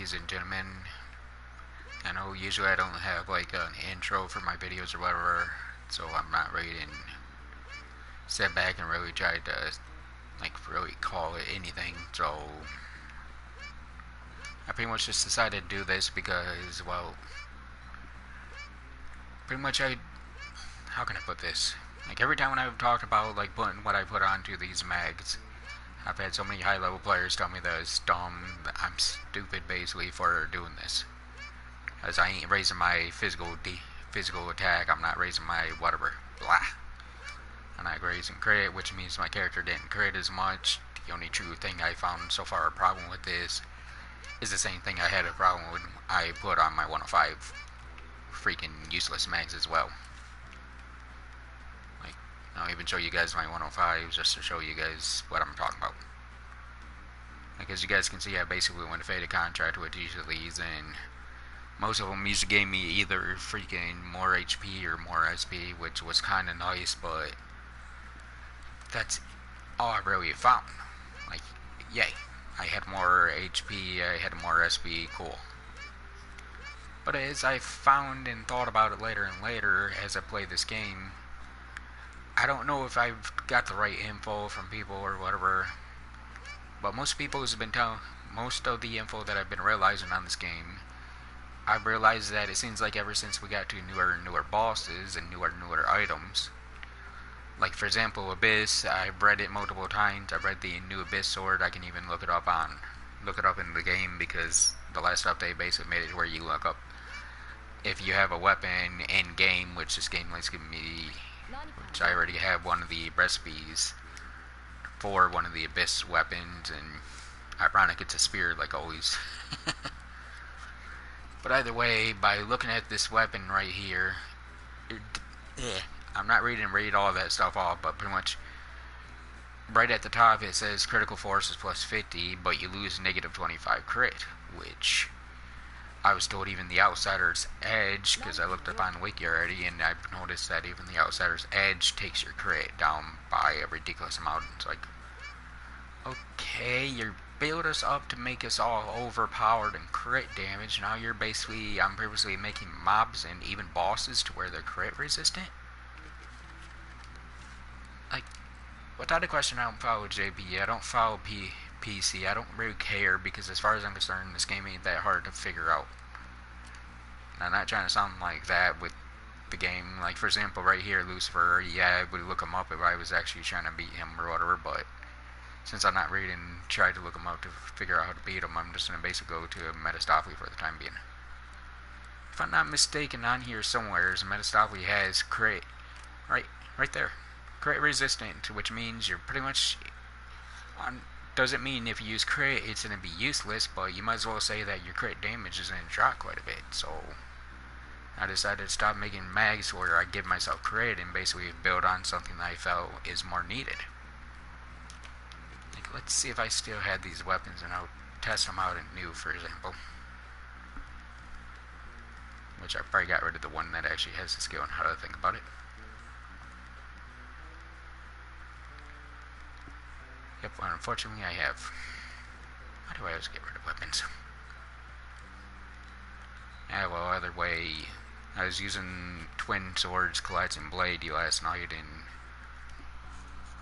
ladies and gentlemen. I know usually I don't have like an intro for my videos or whatever, so I'm not ready to sit back and really try to really call it anything. So I pretty much just decided to do this because, well, pretty much how can I put this? Like every time when I've talked about like putting what I put onto these mags, I've had so many high level players tell me that it's dumb, that I'm stupid basically for doing this. As I ain't raising my physical attack, I'm not raising my whatever, blah. I'm not raising crit, which means my character didn't crit as much. The only true thing I found so far a problem with this is the same thing I had a problem with I put on my 105 freaking useless mags as well. Like, I'll even show you guys my 105s just to show you guys what I'm talking about. Like, as you guys can see, I basically went to faded contract with each of these, and most of them usually gave me either freaking more HP or more SP, which was kind of nice, but that's all I really found. Like, yay, I had more HP, I had more SP, cool. But as I found and thought about it later and later as I played this game, I don't know if I've got the right info from people or whatever, but most people have been telling, most of the info that I've been realizing on this game, I've realized that it seems like ever since we got to newer and newer bosses and newer items, like for example Abyss, I've read it multiple times. I've read the new Abyss sword. I can even look it up in the game, because the last update basically made it where you look up if you have a weapon in game, which this game likes giving me, which I already have one of the recipes for one of the Abyss weapons, and ironic it's a spear like always. But either way, by looking at this weapon right here, I'm not ready to read all of that stuff off, but pretty much right at the top it says critical force is plus 50, but you lose negative 25 crit, which I was told even the Outsider's Edge, because I looked up on Wiki already, and I've noticed that even the Outsider's Edge takes your crit down by a ridiculous amount. It's like, okay, you build us up to make us all overpowered and crit damage. Now you're basically, I'm purposely making mobs and even bosses to where they're crit resistant. Like, without a question, I don't follow JP. I don't follow PC. I don't really care, because as far as I'm concerned, this game ain't that hard to figure out. And I'm not trying to sound like that with the game. Like, for example, right here, Lucifer, yeah, I would look him up if I was actually trying to beat him or whatever, but since I'm not reading and trying to look him up to figure out how to beat him, I'm just going to basically go to Metastophily for the time being. If I'm not mistaken, on here somewhere, Metastophily has crit, right there, crit resistant, which means you're pretty much on. Doesn't mean if you use crit it's going to be useless, but you might as well say that your crit damage is going to drop quite a bit. So I decided to stop making mags where I give myself crit and basically build on something that I felt is more needed. Like, let's see if I still had these weapons, and I'll test them out in new, for example. Which I probably got rid of the one that actually has the skill on how to think about it. Yep, well, unfortunately I have. Why do I always get rid of weapons? Yeah, well, either way, I was using Twin Swords Collapsing Blade last night, and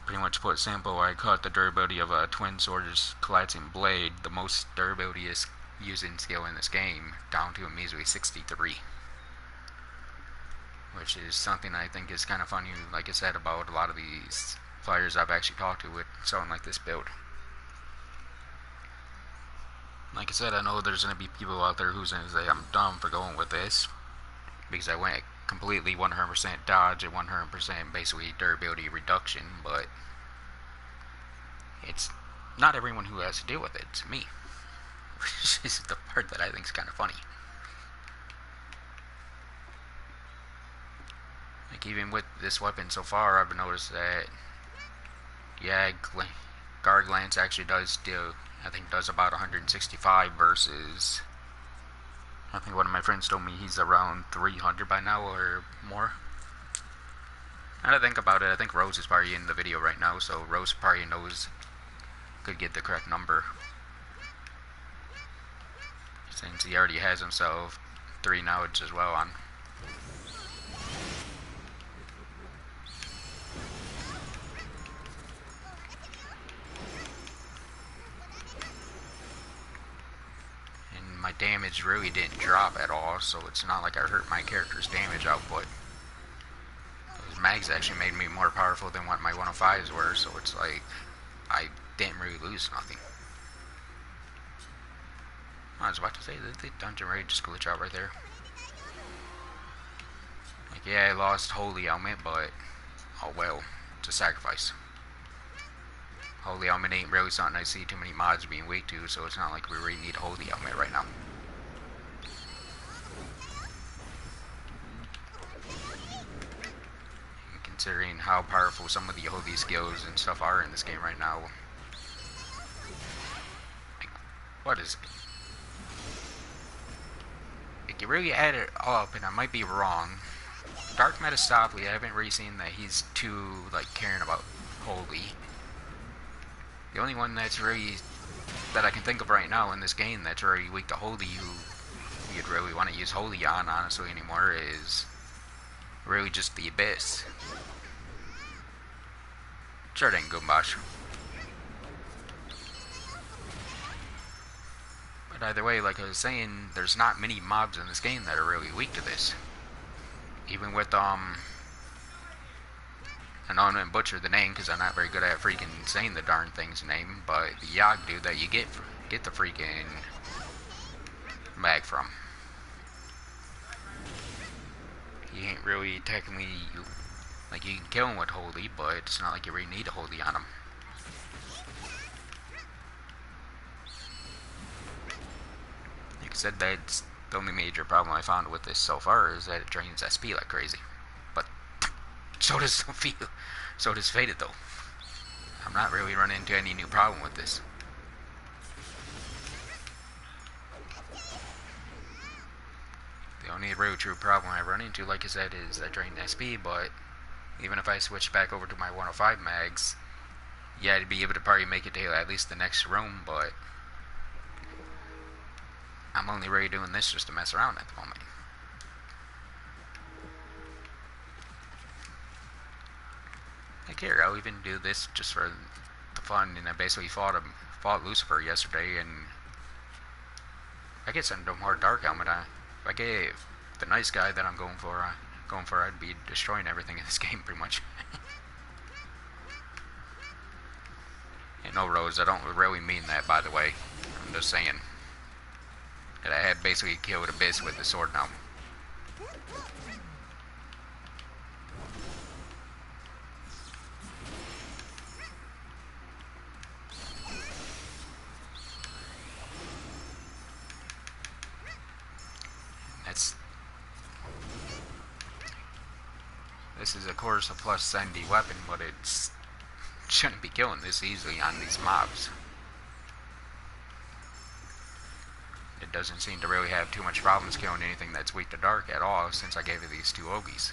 pretty much put simple, I caught the durability of a Twin Swords Collapsing Blade, the most durability is using skill in this game, down to a measly 63. Which is something I think is kind of funny, like I said, about a lot of these players I've actually talked to with something like this build. Like I said, I know there's going to be people out there who's going to say I'm dumb for going with this, because I went completely 100% dodge and 100% basically durability reduction, but it's not everyone who has to deal with it. It's me. Which is the part that I think is kind of funny. Like, even with this weapon so far, I've noticed that, yeah, Guard Glance actually does deal, I think does about 165 versus, I think one of my friends told me he's around 300 by now or more. Now to think about it, I think Rose is probably in the video right now, so Rose probably could get the correct number. since he already has himself 3 nodes as well on. And my damage really didn't drop at all, so it's not like I hurt my character's damage output. Those mags actually made me more powerful than what my 105s were, so it's like I didn't really lose nothing. I was about to say that the dungeon raid just glitch out right there. Like, yeah, I lost Holy Helmet, but oh well, it's a sacrifice. Holy Helmet ain't really something I see too many mods being weak to, so it's not like we really need a Holy Helmet right now. And considering how powerful some of the holy skills and stuff are in this game right now. Like, what is it? Like, you really add it up, and I might be wrong. Dark Metastopoli, I haven't really seen that he's too, like, caring about Holy. The only one that's really, that I can think of right now in this game that's really weak to Holy, who you'd really want to use Holy on, honestly, anymore, is really just the Abyss. Sure, it ain't Goombash. But either way, like I was saying, there's not many mobs in this game that are really weak to this. Even with, I know I'm gonna butcher the name because I'm not very good at freaking saying the darn thing's name, but the Yogg dude that you get the freaking mag from. He ain't really technically, like, you can kill him with Holy, but it's not like you really need a Holy on him. Like I said, that's the only major problem I found with this so far is that it drains SP like crazy. But so does Fated though. I'm not really running into any new problem with this. The only real true problem I run into, like I said, is that drained SP, but even if I switch back over to my 105 mags, yeah, I'd be able to probably make it to at least the next room, but I'm only really doing this just to mess around at the moment. Like here, I'll even do this just for the fun, and I basically fought Lucifer yesterday, and I get some more Dark Helmet. If I gave the nice guy that I'm going for, I'd be destroying everything in this game pretty much. And no, Rose, I don't really mean that, by the way. I'm just saying that I had basically killed Abyss with the sword now. This is of course a plus 70 weapon, but it shouldn't be killing this easily on these mobs. It doesn't seem to really have too much problems killing anything that's weak to dark at all since I gave it these 2 Ogies.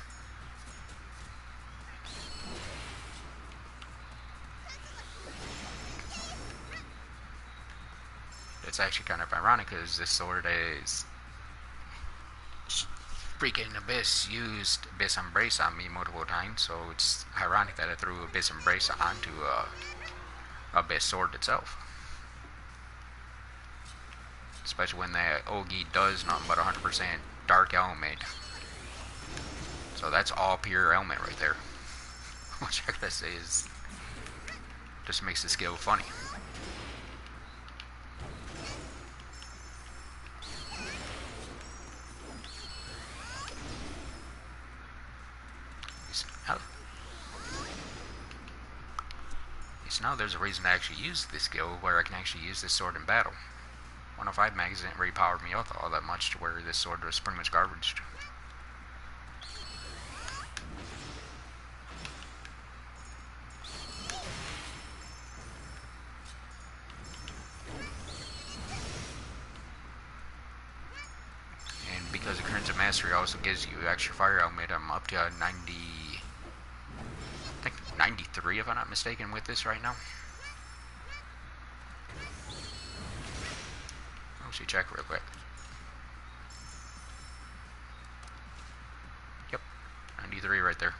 It's actually kind of ironic because this sword is freaking Abyss used Abyss Embrace on me multiple times, so it's ironic that I threw Abyss Embrace onto Abyss sword itself. Especially when that Ogi does nothing but 100% dark element. So that's all pure element right there. Which I gotta say is just makes the skill funny. So now there's a reason to actually use this skill where I can actually use this sword in battle. 105 mags didn't really power me up all that much to where this sword was pretty much garbaged. And because the Crimson Mastery also gives you extra fire element, I'm up to 90... I think 93 if I'm not mistaken with this right now. I'll actually check real quick. 93 right there.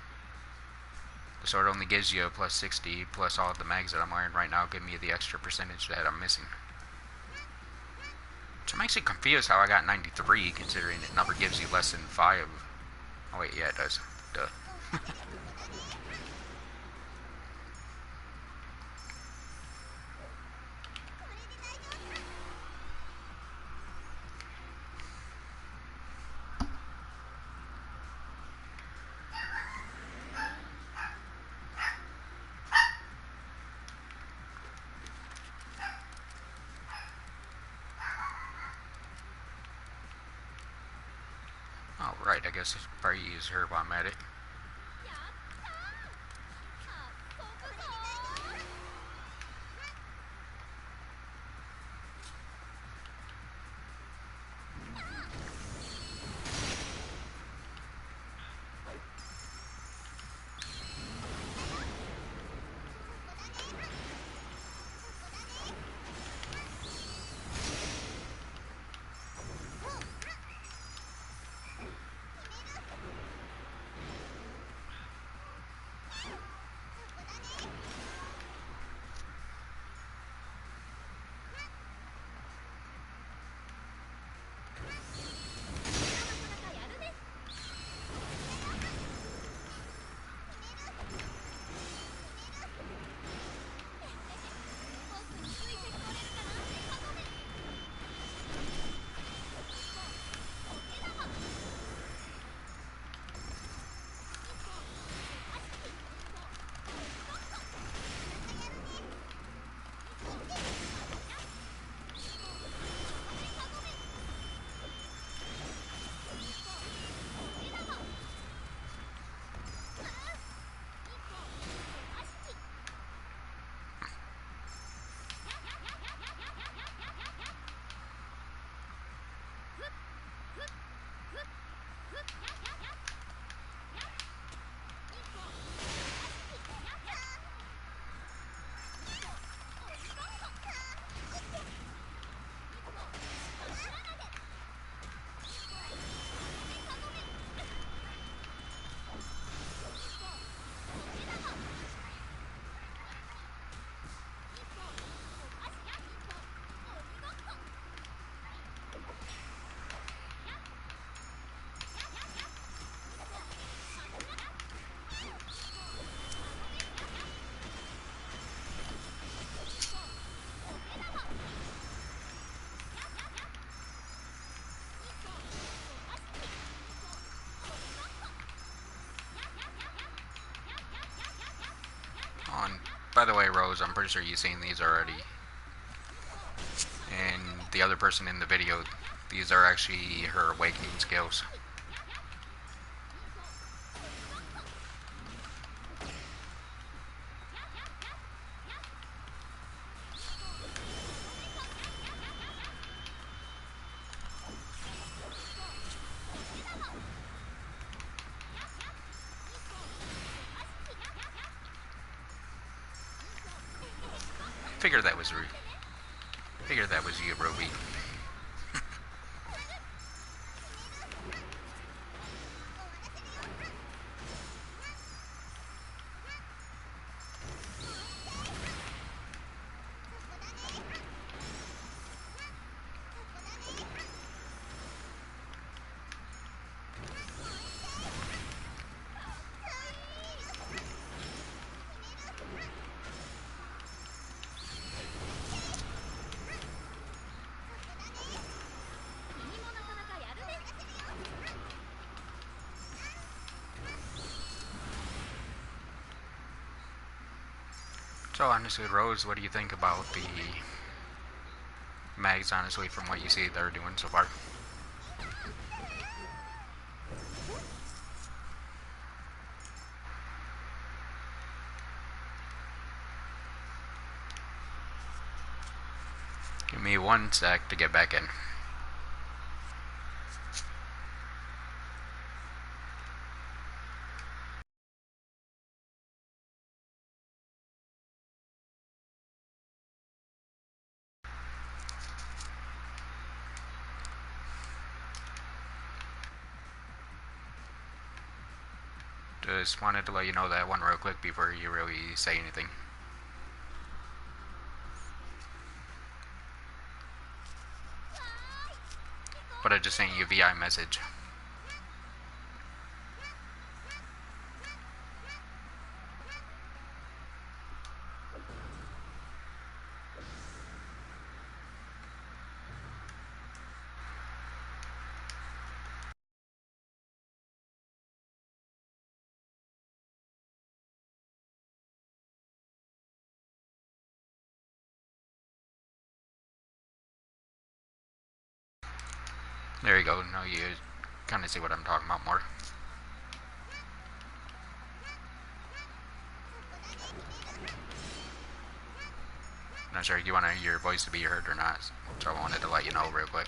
The sword only gives you a plus 60, plus all of the mags that I'm wearing right now give me the extra percentage that I'm missing. So I'm actually confused how I got 93, considering it never gives you less than 5. Oh wait, yeah it does. Duh. Alright, I guess I should probably use her while I'm at it. By the way, Rose, I'm pretty sure you've seen these already. And the other person in the video, these are actually her awakening skills. Figured that was Ruby. Figured that was you, Ruby. So honestly, Rose, what do you think about the mags, honestly, from what you see they're doing so far? Give me 1 sec to get back in. Just wanted to let you know that one real quick before you really say anything. But I just sent you a VI message. There you go. Now you kind of see what I'm talking about more. Not sure if you want your voice to be heard or not, so I wanted to let you know real quick.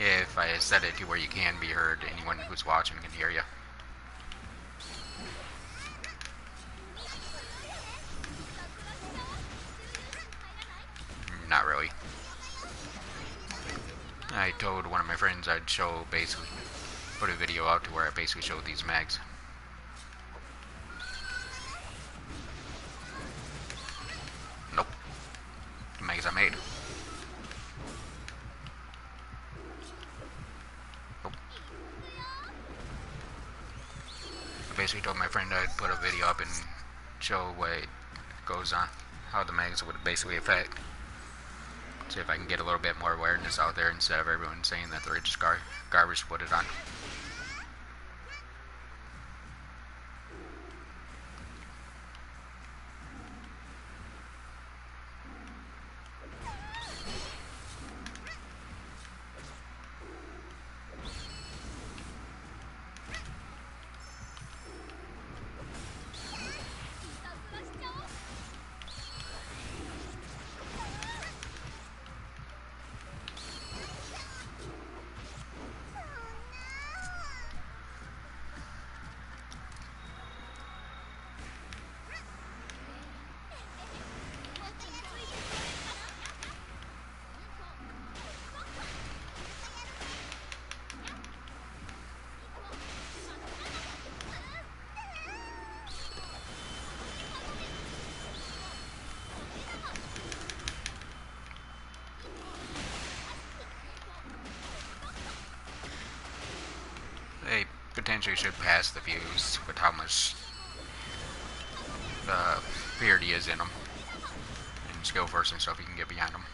If I set it to where you can be heard, anyone who's watching can hear you. Not really. I told one of my friends I'd show basically, put a video out to where I basically showed these mags. Nope. The mags I made. Nope. I basically told my friend I'd put a video up and show what it goes on, how the mags would basically affect. See if I can get a little bit more awareness out there instead of everyone saying that they're just garbage to put it on. They potentially should pass the views with how much purity is in them. And skill force and stuff you can get behind them.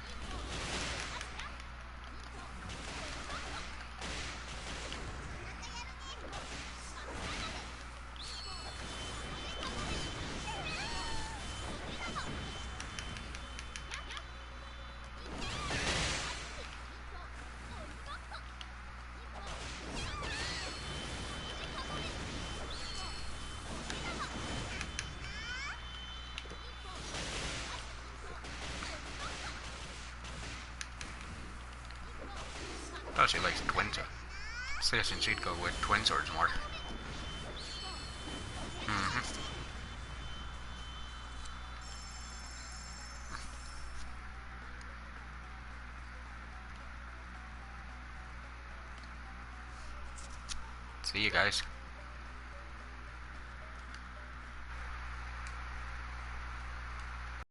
Oh, she likes twin swords. Suggesting she'd go with twin swords more. See you guys.